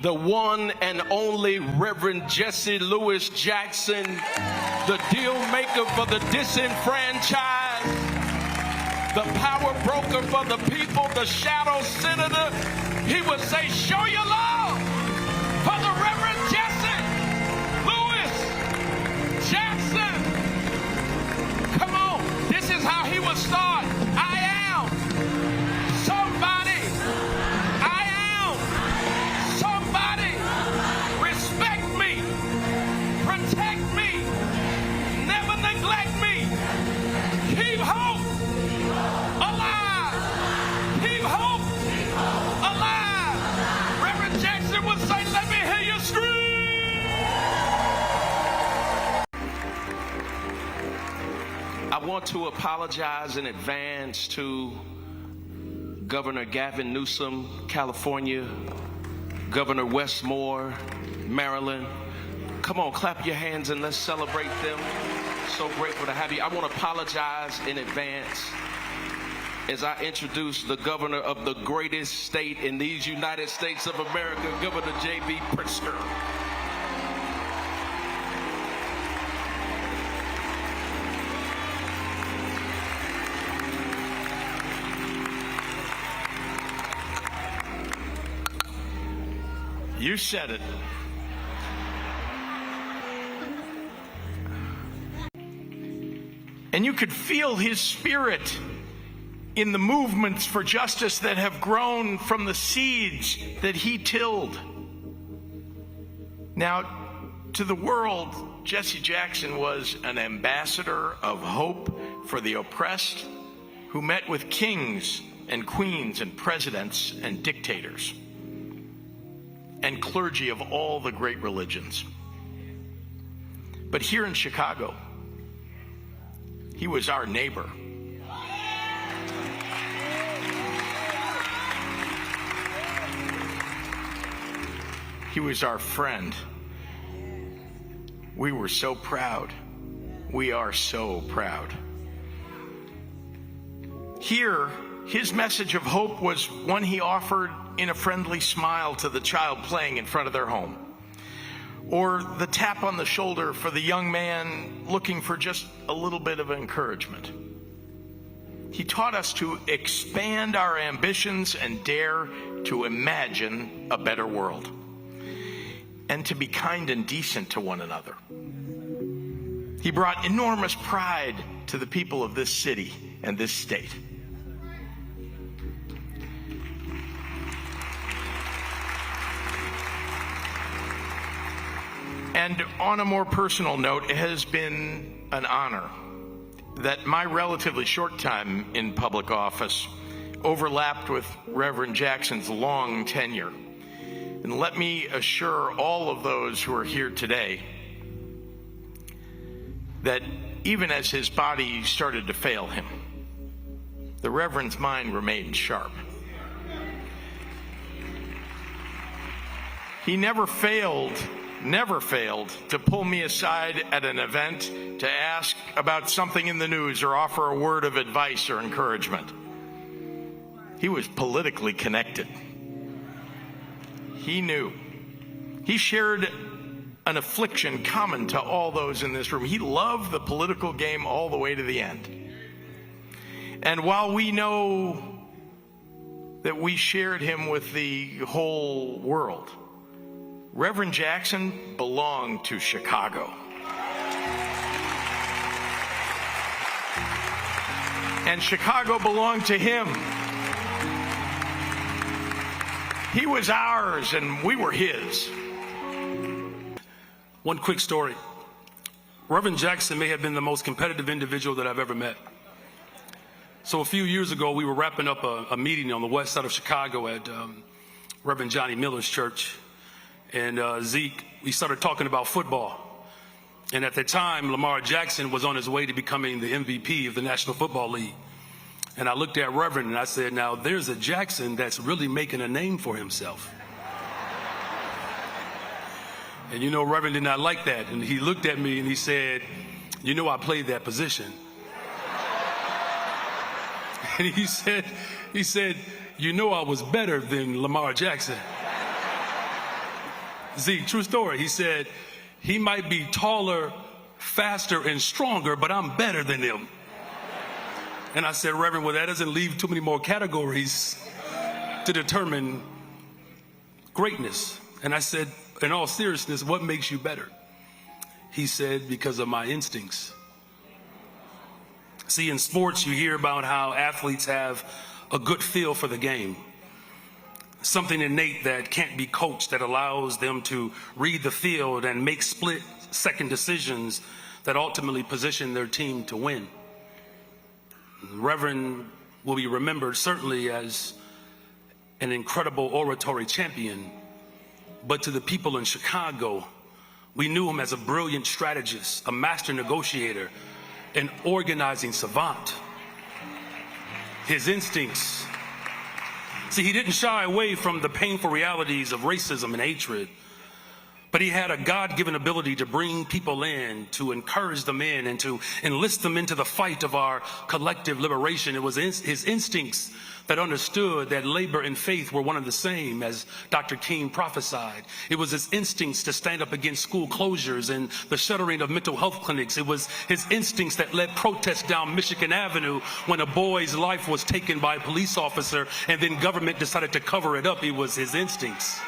the one and only Reverend Jesse Louis Jackson, the deal maker for the disenfranchised, the power broker for the people, the shadow senator. He would say, show your love for the Reverend Jesse Louis Jackson. Come on, this is how he would start. I am somebody. I am somebody. Respect me. Protect me. Never neglect me. Keep hope alive. Keep hope alive. Reverend Jackson would say, let me hear you scream. I want to apologize in advance to Governor Gavin Newsom, California, Governor Westmore, Maryland. Come on, clap your hands and let's celebrate them. So grateful to have you. I want to apologize in advance as I introduce the governor of the greatest state in these United States of America, Governor J.B. Pritzker. You said it. And you could feel his spirit in the movements for justice that have grown from the seeds that he tilled. Now, to the world, Jesse Jackson was an ambassador of hope for the oppressed who met with kings and queens and presidents and dictators and clergy of all the great religions. But here in Chicago, he was our neighbor. He was our friend. We were so proud. We are so proud. Here, his message of hope was one he offered in a friendly smile to the child playing in front of their home, or the tap on the shoulder for the young man looking for just a little bit of encouragement. He taught us to expand our ambitions and dare to imagine a better world, and to be kind and decent to one another. He brought enormous pride to the people of this city and this state. And on a more personal note, it has been an honor that my relatively short time in public office overlapped with Reverend Jackson's long tenure. And let me assure all of those who are here today that even as his body started to fail him, the Reverend's mind remained sharp. He never failed to pull me aside at an event to ask about something in the news or offer a word of advice or encouragement. He was politically connected. He knew. He shared an affliction common to all those in this room. He loved the political game all the way to the end. And while we know that we shared him with the whole world, Reverend Jackson belonged to Chicago. And Chicago belonged to him. He was ours and we were his. One quick story. Reverend Jackson may have been the most competitive individual that I've ever met. So a few years ago, we were wrapping up a meeting on the west side of Chicago at Reverend Johnny Miller's church. And Zeke, we started talking about football. And at the time, Lamar Jackson was on his way to becoming the MVP of the National Football League. And I looked at Reverend and I said, now there's a Jackson that's really making a name for himself. And you know, Reverend did not like that. And he looked at me and he said, you know, I played that position. And he said, you know, I was better than Lamar Jackson. Z, true story. He said, he might be taller, faster, and stronger, but I'm better than him. And I said, Reverend, well, that doesn't leave too many more categories to determine greatness. And I said, in all seriousness, what makes you better? He said, because of my instincts. See, in sports, you hear about how athletes have a good feel for the game. Something innate that can't be coached, that allows them to read the field and make split-second decisions that ultimately position their team to win. The Reverend will be remembered certainly as an incredible oratory champion, but to the people in Chicago, we knew him as a brilliant strategist, a master negotiator, an organizing savant. His instincts. See, he didn't shy away from the painful realities of racism and hatred, but he had a God-given ability to bring people in, to encourage them in, and to enlist them into the fight of our collective liberation. It was his instincts that understood that labor and faith were one and the same, as Dr. King prophesied. It was his instincts to stand up against school closures and the shuttering of mental health clinics. It was his instincts that led protests down Michigan Avenue when a boy's life was taken by a police officer and then government decided to cover it up. It was his instincts.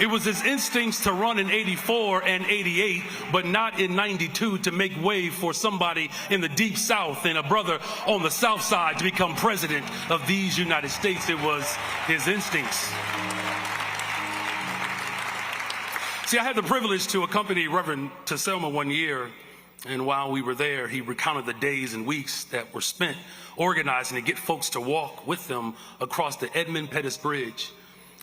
It was his instincts to run in 84 and 88, but not in 92, to make way for somebody in the deep South and a brother on the South Side to become president of these United States. It was his instincts. See, I had the privilege to accompany Reverend to Selma one year, and while we were there, he recounted the days and weeks that were spent organizing to get folks to walk with them across the Edmund Pettus Bridge.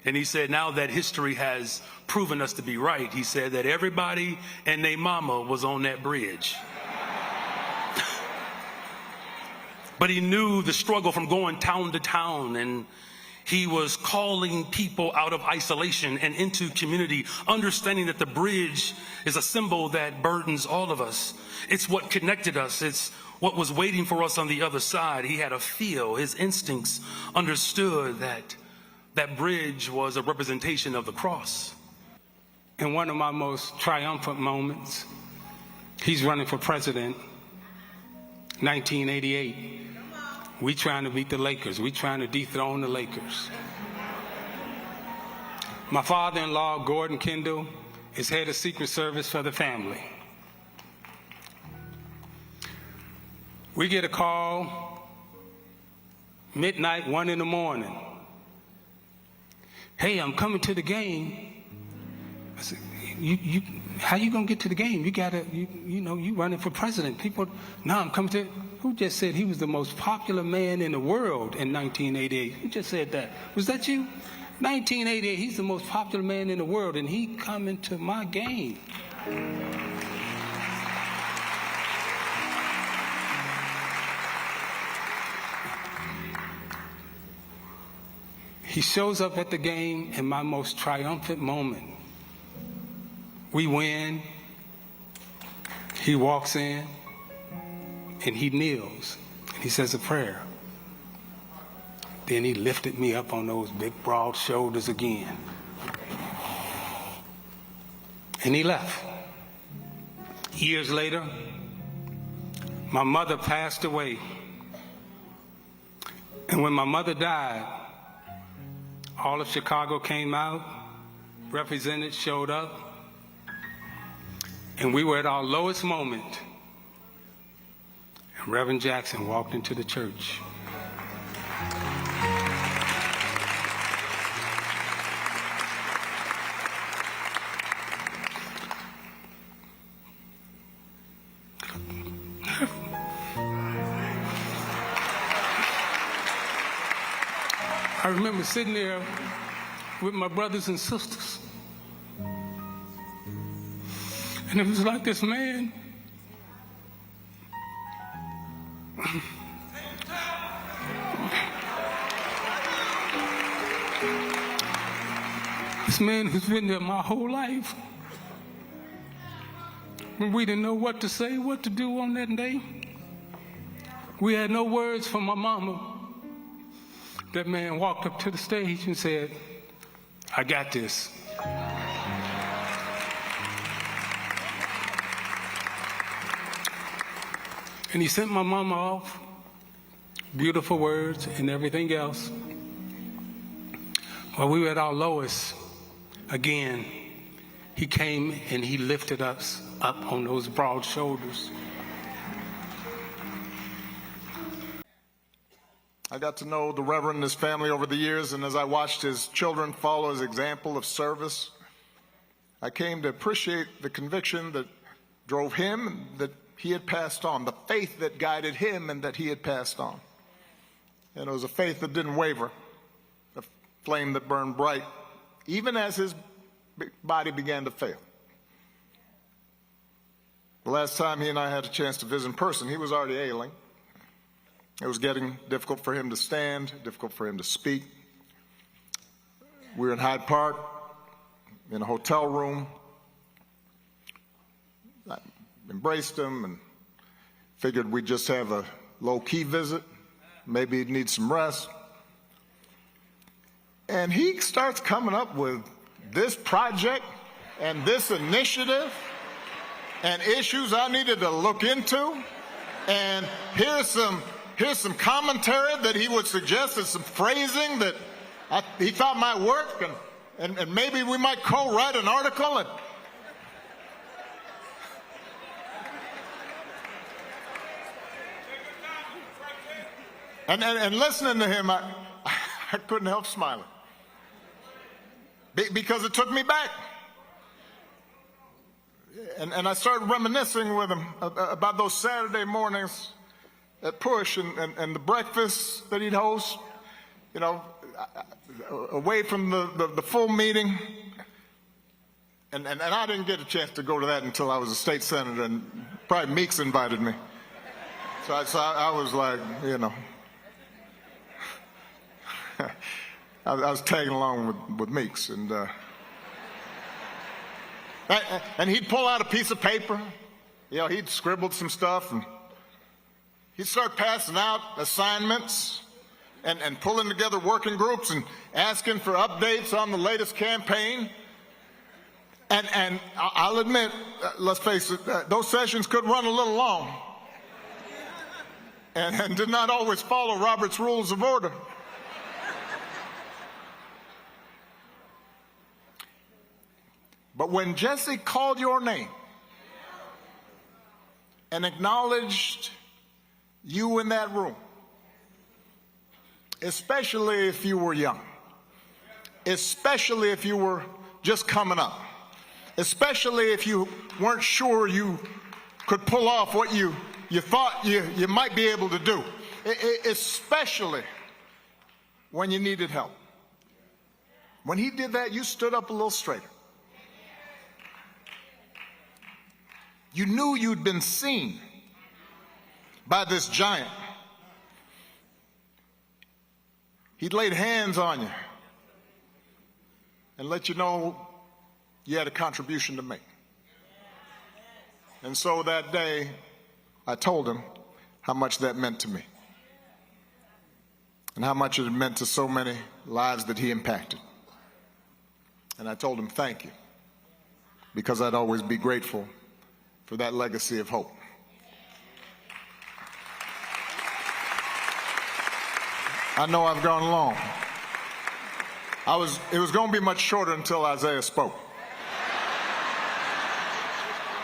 And he said, now that history has proven us to be right, he said that everybody and their mama was on that bridge. But he knew the struggle from going town to town, and he was calling people out of isolation and into community, understanding that the bridge is a symbol that burdens all of us. It's what connected us. It's what was waiting for us on the other side. He had a feel. His instincts understood that that bridge was a representation of the cross. In one of my most triumphant moments, he's running for president, 1988. We trying to beat the Lakers. We trying to dethrone the Lakers. My father-in-law, Gordon Kendall, is head of Secret Service for the family. We get a call, midnight, 1 in the morning. Hey, I'm coming to the game. I said, how you gonna get to the game? You gotta, you running for president. People, no, I'm coming to. Who just said he was the most popular man in the world in 1988? Who just said that? Was that you? 1988, he's the most popular man in the world, and he coming to my game. He shows up at the game in my most triumphant moment. We win. He walks in and he kneels and he says a prayer. Then he lifted me up on those big, broad shoulders again. And he left. Years later, my mother passed away. And when my mother died, all of Chicago came out, representatives showed up, and we were at our lowest moment. And Reverend Jackson walked into the church. I remember sitting there with my brothers and sisters. And it was like this man. This man who's been there my whole life. When we didn't know what to say, what to do on that day. We had no words from my mama. That man walked up to the stage and said, I got this. And he sent my mama off, beautiful words and everything else. While we were at our lowest, again, he came and he lifted us up on those broad shoulders. I got to know the Reverend and his family over the years, and as I watched his children follow his example of service, I came to appreciate the conviction that drove him and that he had passed on, the faith that guided him and that he had passed on. And it was a faith that didn't waver, a flame that burned bright, even as his body began to fail. The last time he and I had a chance to visit in person, he was already ailing. It was getting difficult for him to stand, difficult for him to speak. We were in Hyde Park, in a hotel room. I embraced him and figured we'd just have a low-key visit. Maybe he'd need some rest. And he starts coming up with this project and this initiative and issues I needed to look into. And here's some commentary that he would suggest, and some phrasing that he thought might work, and maybe we might co-write an article. And listening to him, I couldn't help smiling. Because it took me back. And I started reminiscing with him about those Saturday mornings at Push and the breakfast that he'd host, you know, away from the full meeting. And I didn't get a chance to go to that until I was a state senator, and probably Meeks invited me. So I was like, you know, I was tagging along with Meeks. And he'd pull out a piece of paper, you know, he'd scribbled some stuff, and he'd start passing out assignments and pulling together working groups and asking for updates on the latest campaign. And I'll admit, let's face it, those sessions could run a little long and did not always follow Robert's Rules of Order. But when Jesse called your name and acknowledged you in that room, especially if you were young, especially if you were just coming up, especially if you weren't sure you could pull off what you thought you might be able to do, especially when you needed help. When he did that, you stood up a little straighter. You knew you'd been seen by this giant. He'd laid hands on you and let you know you had a contribution to make. And so that day, I told him how much that meant to me and how much it meant to so many lives that he impacted. And I told him thank you, because I'd always be grateful for that legacy of hope. I know I've gone long. It was going to be much shorter until Isiah spoke.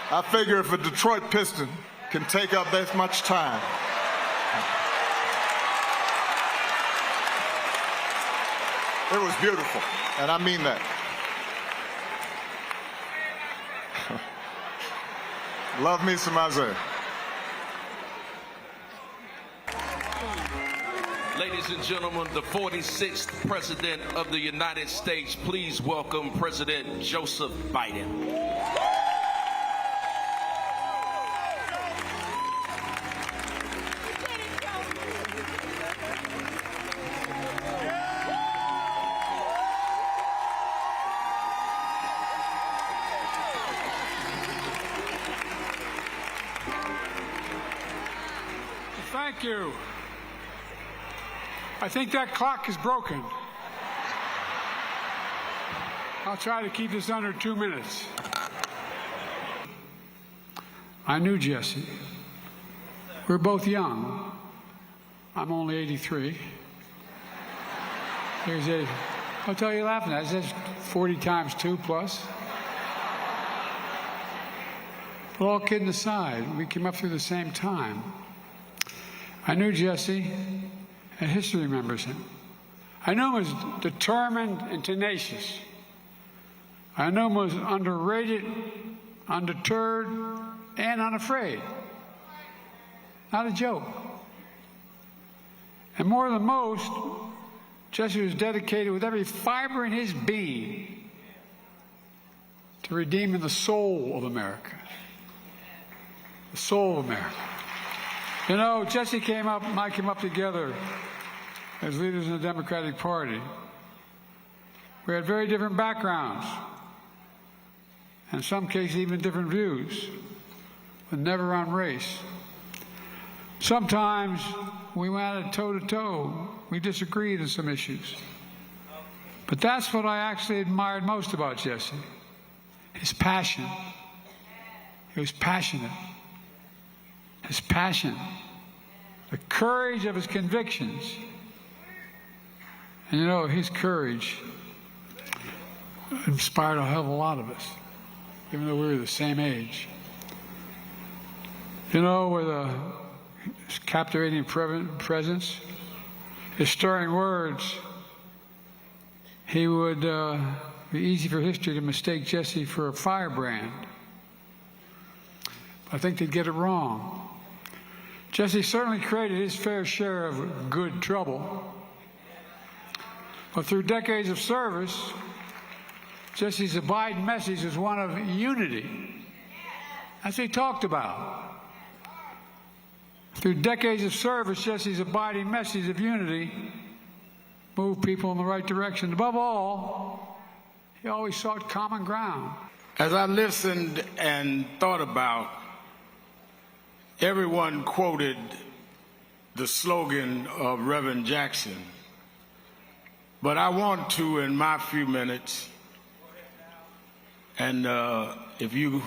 I figure if a Detroit Piston can take up this much time, it was beautiful, and I mean that. Love me some Isiah. Ladies and gentlemen, the 46th President of the United States, please welcome President Joseph Biden. Thank you. I think that clock is broken. I'll try to keep this under 2 minutes. I knew Jesse We're both young. I'm only 83. There's a, I'll tell you laughing at it. That's 40 times 2 plus. But all kidding aside, we came up through the same time. I knew Jesse, and history remembers him. I knew he was determined and tenacious. I knew he was underrated, undeterred, and unafraid. Not a joke. And more than most, Jesse was dedicated with every fiber in his being to redeeming the soul of America. The soul of America. You know, Jesse came up and I came up together as leaders in the Democratic Party. We had very different backgrounds, and in some cases even different views, but never on race. Sometimes we went at toe-to-toe. We disagreed on some issues. But that's what I actually admired most about Jesse, his passion. He was passionate. His passion, the courage of his convictions. And you know, his courage inspired a hell of a lot of us, even though we were the same age. You know, with his captivating presence, his stirring words, he would be easy for history to mistake Jesse for a firebrand. I think they'd get it wrong. Jesse certainly created his fair share of good trouble. But through decades of service, Jesse's abiding message was one of unity. That's what he talked about. Through decades of service, Jesse's abiding message of unity moved people in the right direction. Above all, he always sought common ground. As I listened and thought about, everyone quoted the slogan of Reverend Jackson. But I want to, in my few minutes, and if you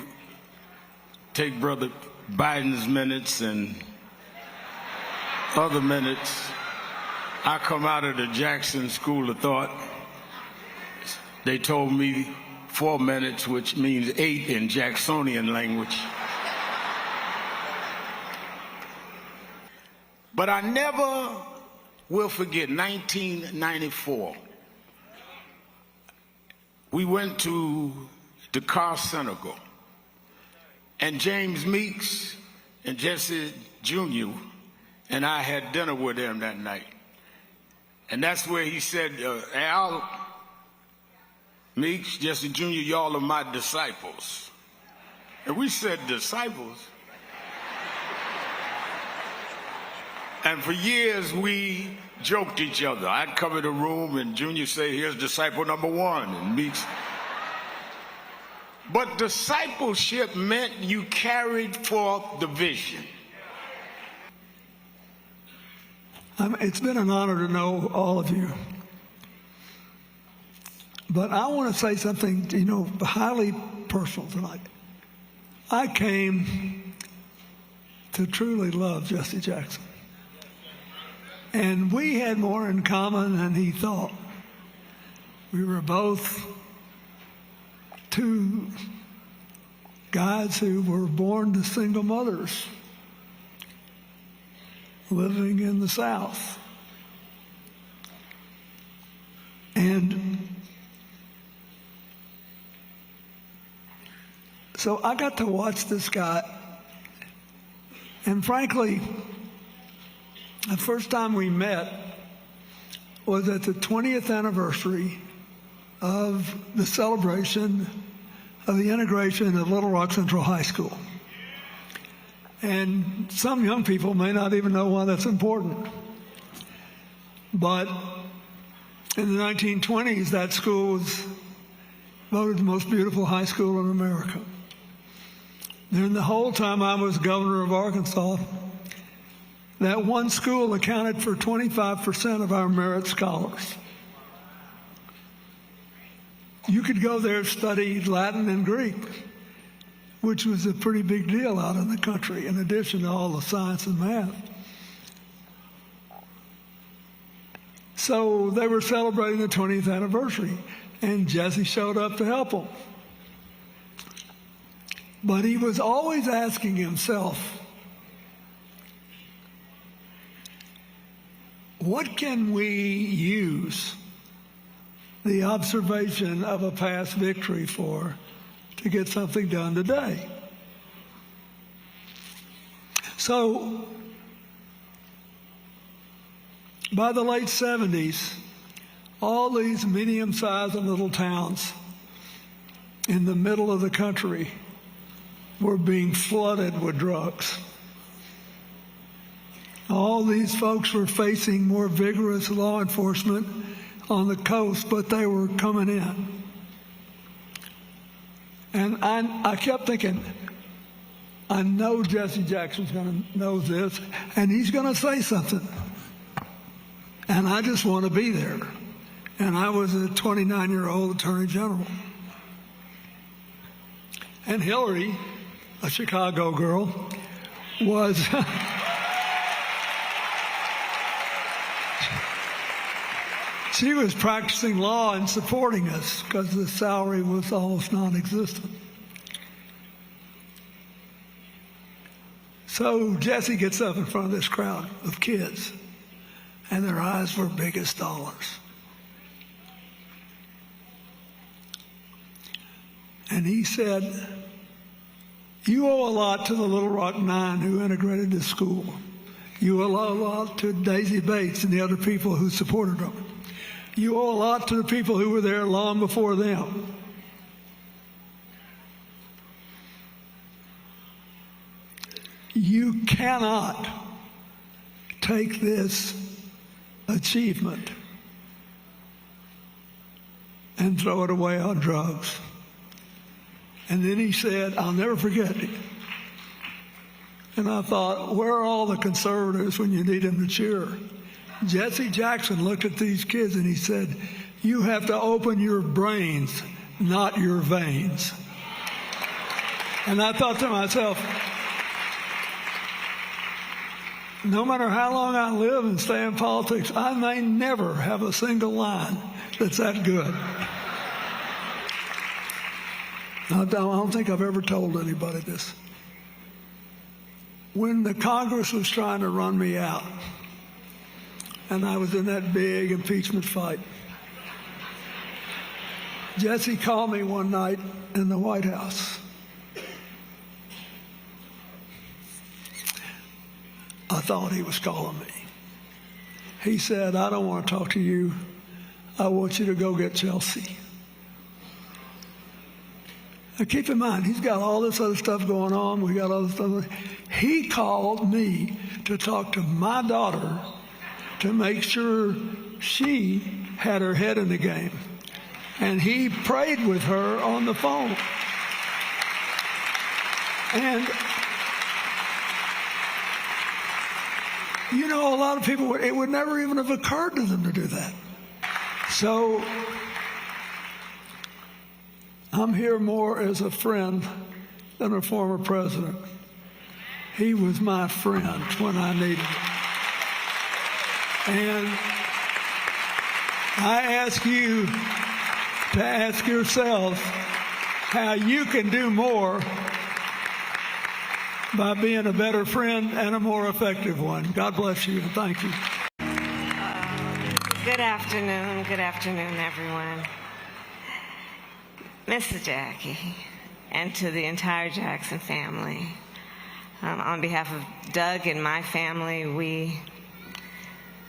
take Brother Biden's minutes and other minutes, I come out of the Jackson School of Thought. They told me 4 minutes, which means 8 in Jacksonian language. But I never will forget 1994. We went to Dakar, Senegal, and James Meeks and Jesse Jr. and I had dinner with him that night. And that's where he said, Al, Meeks, Jesse Jr., y'all are my disciples. And we said, disciples? And for years, we joked each other. I'd cover the room, and Junior say, here's disciple number 1, and Meeks. But discipleship meant you carried forth the vision. It's been an honor to know all of you. But I want to say something, highly personal tonight. I came to truly love Jesse Jackson. And we had more in common than he thought. We were both 2 guys who were born to single mothers living in the South. And so I got to watch this guy, and frankly, the first time we met was at the 20th anniversary of the celebration of the integration of Little Rock Central High School. And some young people may not even know why that's important. But in the 1920s, that school was voted the most beautiful high school in America. During the whole time I was governor of Arkansas, that one school accounted for 25% of our merit scholars. You could go there and study Latin and Greek. which was a pretty big deal out in the country, in addition to all the science and math. So they were celebrating the 20th anniversary, and Jesse showed up to help them. But he was always asking himself, what can we use the observation of a past victory for to get something done today? So, by the late 70s, all these medium-sized and little towns in the middle of the country were being flooded with drugs. All these folks were facing more vigorous law enforcement on the coast, but they were coming in. And I kept thinking, I know Jesse Jackson's going to know this, and he's going to say something. And I just want to be there. And I was a 29-year-old attorney general. And Hillary, a Chicago girl, was she was practicing law and supporting us because the salary was almost non-existent. So Jesse gets up in front of this crowd of kids, and their eyes were big as dollars. And he said, you owe a lot to the Little Rock Nine who integrated this school. You owe a lot to Daisy Bates and the other people who supported them. You owe a lot to the people who were there long before them. You cannot take this achievement and throw it away on drugs. And then he said, I'll never forget it. And I thought, where are all the conservatives when you need them to cheer? Jesse Jackson looked at these kids and he said, you have to open your brains, not your veins. And I thought to myself, no matter how long I live and stay in politics, I may never have a single line that's that good. I don't think I've ever told anybody this. When the Congress was trying to run me out, and I was in that big impeachment fight, Jesse called me one night in the White House. I thought he was calling me. He said, I don't want to talk to you. I want you to go get Chelsea. Now keep in mind, he's got all this other stuff going on. We got all this stuff. He called me to talk to my daughter to make sure she had her head in the game. And he prayed with her on the phone. And you know, a lot of people, it would never even have occurred to them to do that. So I'm here more as a friend than a former president. He was my friend when I needed him. And I ask you to ask yourself how you can do more by being a better friend and a more effective one. God bless you and thank you. Good afternoon, everyone. Mrs. Jackie, and to the entire Jackson family, on behalf of Doug and my family,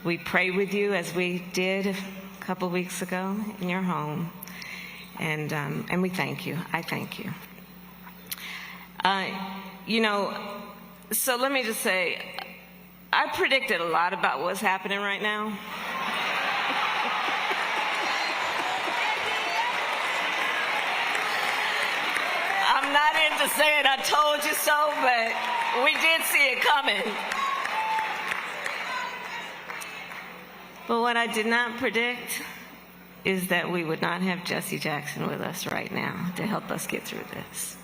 we pray with you as we did a couple weeks ago in your home, and we thank you. I thank you. You know, so let me just say, I predicted a lot about what's happening right now. I'm not into saying I told you so, but we did see it coming. But what I did not predict is that we would not have Jesse Jackson with us right now to help us get through this.